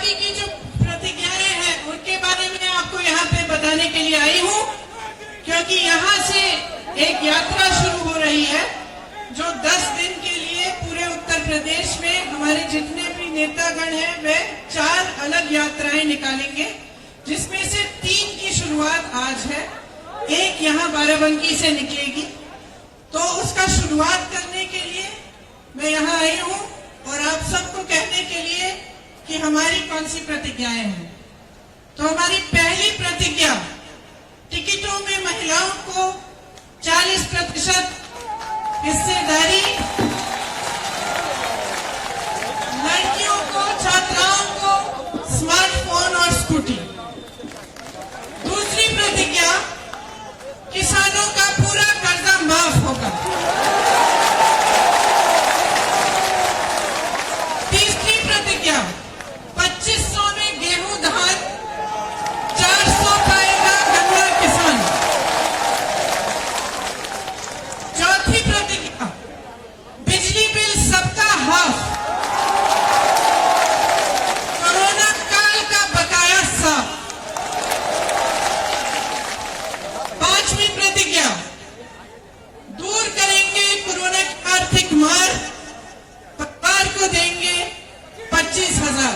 बाकी की जो प्रतिज्ञाएं हैं उनके बारे में आपको यहाँ पे बताने के लिए आई हूँ, क्योंकि यहाँ से एक यात्रा शुरू हो रही है जो 10 दिन के लिए पूरे उत्तर प्रदेश में हमारे जितने भी नेतागण हैं वे 4 अलग यात्राएं निकालेंगे, जिसमें से 3 की शुरुआत आज है, एक यहाँ बाराबंकी से निकलेगी। तो उसका शुरुआत करने के लिए मैं यहाँ आई हूँ और आप सबको कहने के लिए कि हमारी कौन सी प्रतिज्ञाएं हैं। तो हमारी पहली प्रतिज्ञा, टिकटों में महिलाओं को 40% हिस्सेदारी, लड़कियों को, छात्राओं को स्मार्टफोन और स्कूटी। दूसरी प्रतिज्ञा, किसानों का पूरा कर्जा माफ होगा। तीसरी प्रतिज्ञा, 2500 में गेहूं धान, 400 पाएगा गन्ना किसान। चौथी प्रतिज्ञा, बिजली बिल सबका हाफ, कोरोना काल का बकाया साफ। पांचवी प्रतिज्ञा, दूर करेंगे कोरोना की आर्थिक मार, परिवार को देंगे 25,000।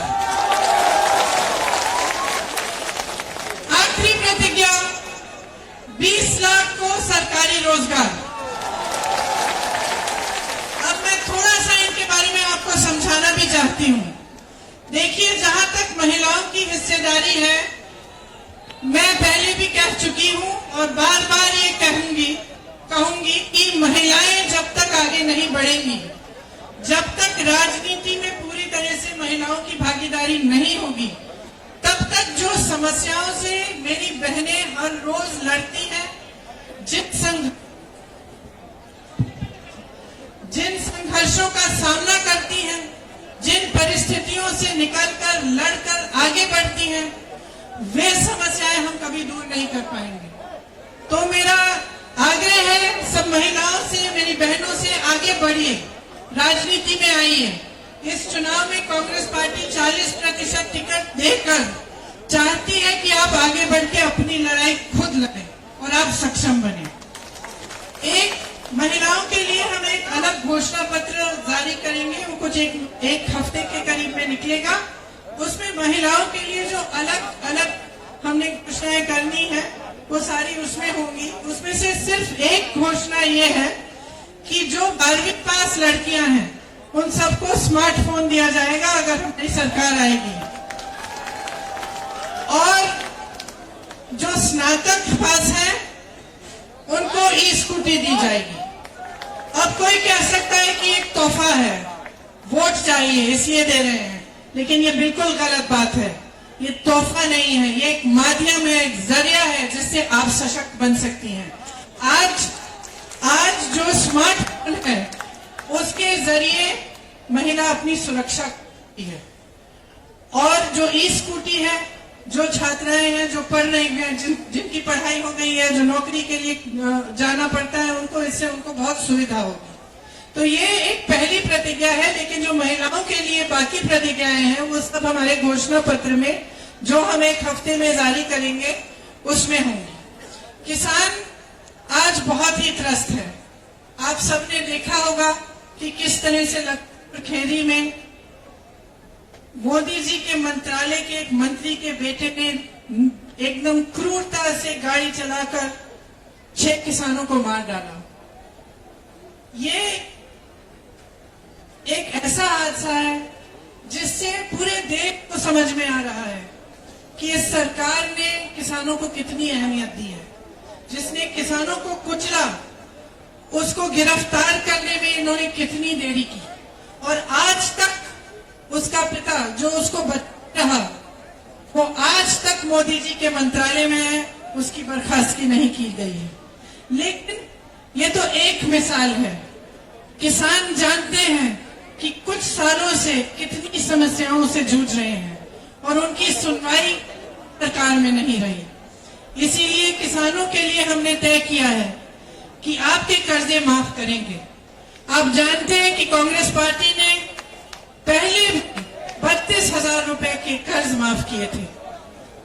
आखिरी प्रतिज्ञा, 20 लाख को सरकारी रोजगार। अब मैं थोड़ा सा इनके बारे में आपको समझाना भी चाहती हूँ। देखिए, जहां तक महिलाओं की हिस्सेदारी है, मैं पहले भी कह चुकी हूँ और बार बार ये कहूंगी कि महिलाएं जब तक आगे नहीं बढ़ेंगी, जब तक राजनीति में पूरी तरह से महिलाओं की भागीदारी नहीं होगी, तब तक जो समस्याओं से मेरी बहनें हर रोज लड़ती हैं, जिन संघर्षों का सामना करती हैं, जिन परिस्थितियों से निकलकर लड़कर आगे बढ़ती हैं, वे समस्याएं हम कभी दूर नहीं कर पाएंगे। तो मेरा आग्रह है सब महिलाओं से, मेरी बहनों से, आगे बढ़िए, राजनीति में आइए। इस चुनाव में कांग्रेस पार्टी 40% टिकट देकर चाहती है कि आप आगे बढ़ के अपनी लड़ाई खुद लड़ें और आप सक्षम बने। महिलाओं के लिए हम एक अलग घोषणा पत्र जारी करेंगे, वो कुछ एक हफ्ते के करीब में निकलेगा। उसमें महिलाओं के लिए जो अलग अलग हमने घोषणाएं करनी है वो सारी उसमें होंगी। उसमें से सिर्फ एक घोषणा ये है कि जो 12वीं पास लड़कियां हैं उन सबको स्मार्टफोन दिया जाएगा अगर हमारी सरकार आएगी, और जो स्नातक पास है उनको ई स्कूटी दी जाएगी। अब कोई कह सकता है कि एक तोहफा है, वोट चाहिए इसलिए दे रहे हैं, लेकिन ये बिल्कुल गलत बात है। ये तोहफा नहीं है, ये एक माध्यम है, एक जरिया है जिससे आप सशक्त बन सकती हैं। आज जो स्मार्टफोन है उसके जरिए महिला अपनी सुरक्षा करती है, और जो ई स्कूटी है, जो छात्राएं हैं जो पढ़ रही हैं, जिनकी पढ़ाई हो गई है, जो नौकरी के लिए जाना पड़ता है, उनको इससे उनको बहुत सुविधा होगी। तो ये एक पहली प्रतिज्ञा है, लेकिन जो महिलाओं के लिए बाकी प्रतिज्ञाएं हैं वो सब हमारे घोषणा पत्र में, जो हम एक हफ्ते में जारी करेंगे, उसमें होंगे। किसान आज बहुत ही त्रस्त है। आप सबने देखा होगा कि किस तरह से खेरी में मोदी जी के मंत्रालय के एक मंत्री के बेटे ने एकदम क्रूरता से गाड़ी चलाकर 6 किसानों को मार डाला। ये एक ऐसा हादसा है जिससे पूरे देश को समझ में आ रहा है कि इस सरकार ने किसानों को कितनी अहमियत दी है। जिसने किसानों को कुचला, उसको गिरफ्तार करने में इन्होंने कितनी देरी की, और आज तक उसका पिता जो उसको बचा रहा, वो आज तक मोदी जी के मंत्रालय में है, उसकी बर्खास्तगी नहीं की गई है। लेकिन ये तो एक मिसाल है। किसान जानते हैं कि कुछ सालों से कितनी समस्याओं से जूझ रहे हैं और उनकी सुनवाई सरकार में नहीं रही। इसीलिए किसानों के लिए हमने तय किया है कि आपके कर्जे माफ करेंगे। आप जानते हैं कि कांग्रेस पार्टी ने पहले 32 25,000 रुपए के कर्ज माफ किए थे।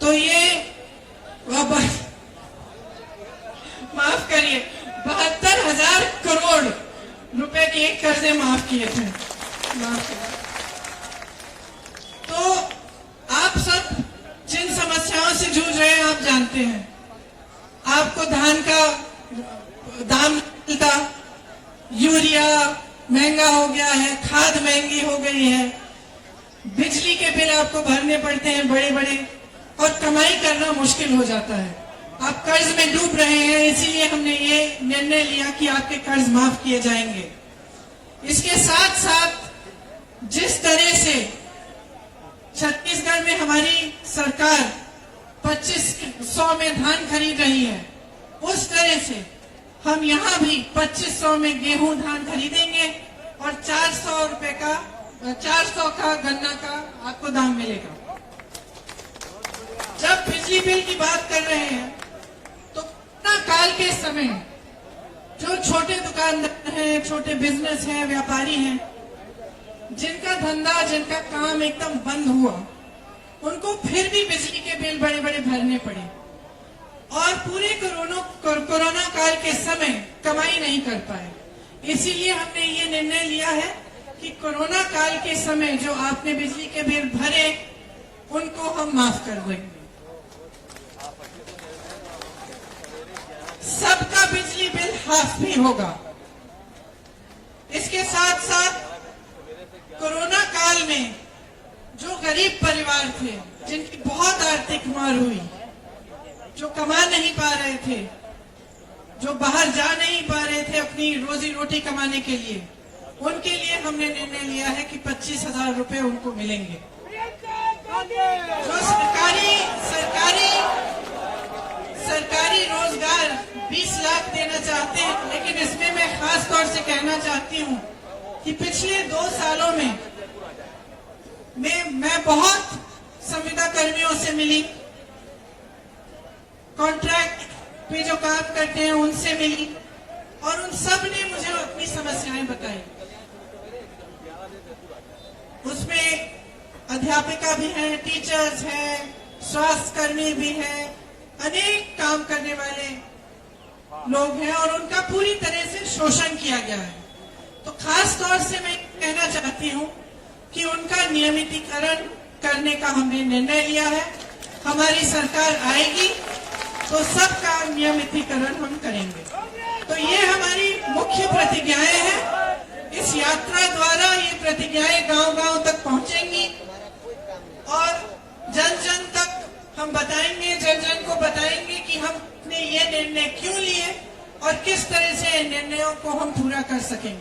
तो ये माफ करिए 72,000 करोड़ रुपए के कर्जे माफ किए थे। तो आप सब जिन समस्याओं से जूझ रहे हैं आप जानते हैं। आपको धान का दाम मिलता, यूरिया महंगा हो गया है, खाद महंगी हो गई है, बिजली के बिल आपको भरने पड़ते हैं बड़े बड़े, और कमाई करना मुश्किल हो जाता है। आप कर्ज में डूब रहे हैं, इसीलिए हमने ये निर्णय लिया कि आपके कर्ज माफ किए जाएंगे। इसके साथ साथ जिस तरह से छत्तीसगढ़ में हमारी सरकार 2500 में धान खरीद रही है, उस तरह से हम यहाँ भी 2500 में गेहूं धान खरीदेंगे और 400 का गन्ना का आपको दाम मिलेगा। जब बिजली बिल की बात कर रहे हैं तो कोरोना काल के समय जो छोटे दुकानदार हैं, छोटे बिजनेस हैं, व्यापारी हैं, जिनका धंधा, जिनका काम एकदम बंद हुआ, उनको फिर भी बिजली के बिल बड़े बड़े भरने पड़े और पूरे कोरोना काल के समय कमाई नहीं कर पाए। इसीलिए हमने ये निर्णय लिया है कि कोरोना काल के समय जो आपने बिजली के बिल भरे उनको हम माफ कर देंगे। सबका बिजली बिल हाफ भी होगा। इसके साथ साथ कोरोना काल में जो गरीब परिवार थे, जिनकी बहुत आर्थिक मार हुई, जो कमा नहीं पा रहे थे, जो बाहर जा नहीं पा रहे थे अपनी रोजी रोटी कमाने के लिए, उनके लिए हमने निर्णय लिया है कि 25,000 रुपए उनको मिलेंगे। जो सरकारी रोजगार 20 लाख देना चाहते हैं, लेकिन इसमें मैं खास तौर से कहना चाहती हूँ कि पिछले 2 सालों में मैं बहुत संविदा कर्मियों से मिली, कॉन्ट्रैक्ट पे जो काम करते हैं उनसे मिली, और उन सब ने मुझे अपनी समस्याएं बताई। उसमें अध्यापिका भी हैं, टीचर्स हैं, स्वास्थ्य कर्मी भी हैं, अनेक काम करने वाले लोग हैं, और उनका पूरी तरह से शोषण किया गया है। तो खास तौर से मैं कहना चाहती हूँ कि उनका नियमितीकरण करने का हमने निर्णय लिया है। हमारी सरकार आएगी तो सबका नियमितीकरण हम करेंगे। तो ये हमारी मुख्य प्रतिज्ञाएं हैं। इस यात्रा द्वारा ये प्रतिज्ञाएं गांव-गांव तक पहुंचेंगी और जन जन तक हम बताएंगे, जन जन को बताएंगे कि हमने ये निर्णय क्यों लिए और किस तरह से निर्णयों को हम पूरा कर सकेंगे।